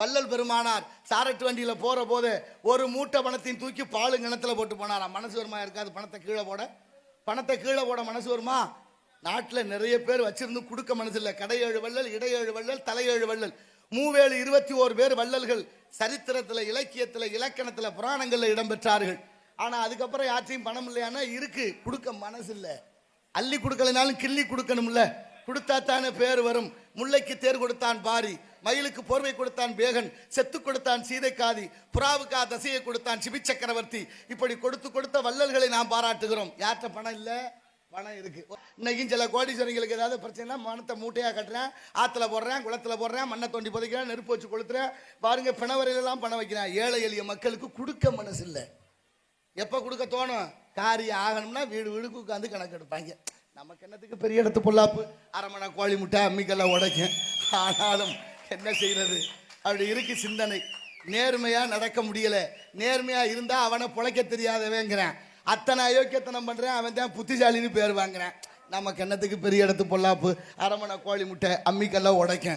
வள்ளல் பெருமானார் சாரட்டு வண்டியில போற போது ஒரு மூட்டை பணத்தையும் தூக்கி பாலு கிணத்துல போட்டு போனாராம். மனசு வருமா இருக்காது? பணத்தை கீழே போட மனசு வருமா? நாட்டில் நிறைய பேர் வச்சிருந்து கொடுக்க மனசு இல்லை. கடை 7 வள்ளல், இடை 7 வள்ளல், தலை 7 வள்ளல், மூவேளு 21 பேர் வள்ளல்கள் சரித்திரத்தில், இலக்கியத்தில், இலக்கணத்தில், புராணங்களில் இடம்பெற்றார்கள். ஆனா அதுக்கப்புறம் யாற்றையும் பணம் இல்லையானா இருக்கு, கொடுக்க மனசு இல்லை. அள்ளி கொடுக்கலனாலும் கிள்ளி கொடுக்கணும்ல, கொடுத்தா தானே பேர் வரும். முல்லைக்கு தேர் கொடுத்தான் பாரி, மயிலுக்கு போர்வை கொடுத்தான் பேகன், செத்து கொடுத்தான் சீதைக்காதி, புறாவுக்கா தசையை கொடுத்தான் சிபி சக்கரவர்த்தி. இப்படி கொடுத்து கொடுத்த வள்ளல்களை நாம் பாராட்டுகிறோம். யார்கிட்ட பணம் இல்லை? பணம் இருக்கு. இன்னைக்கும் சில கோடீஸ்வரங்களுக்கு ஏதாவது பிரச்சனை, மனத்தை மூட்டையா கட்டுறேன், ஆத்துல போடுறேன், குளத்துல போடுறேன், மண்ணை தோண்டி புதைக்கிறேன், நெருப்பு வச்சு கொளுத்துறேன், பாருங்க பிணவரையிலாம் பணம் வைக்கிறேன். ஏழை எளிய மக்களுக்கு கொடுக்க மனசு இல்லை. எப்ப கொடுக்க தோணும்? காரியம் ஆகணும்னா வீடு வீடுக்கு உட்காந்து கணக்கு எடுப்பாங்க. நமக்கு என்னத்துக்கு பெரிய இடத்து பொல்லாப்பு, அரமணை கோழி முட்டை அம்மிக்கெல்லாம் உடைக்கும். ஆனாலும் என்ன செய்யறது, அப்படி இருக்கு சிந்தனை. நேர்மையா நடக்க முடியல. நேர்மையா இருந்தா அவனை பொழைக்க தெரியாதவங்கிறேன். அத்தனை அயோக்கியத்தனம் பண்றேன், அவன் தான் புத்திசாலின்னு பேர் வாங்குறேன். நமக்கு என்னத்துக்கு பெரிய இடத்து பொல்லாப்பு, அரமணை கோழி முட்டை அம்மிக்கெல்லாம் உடைக்கும்.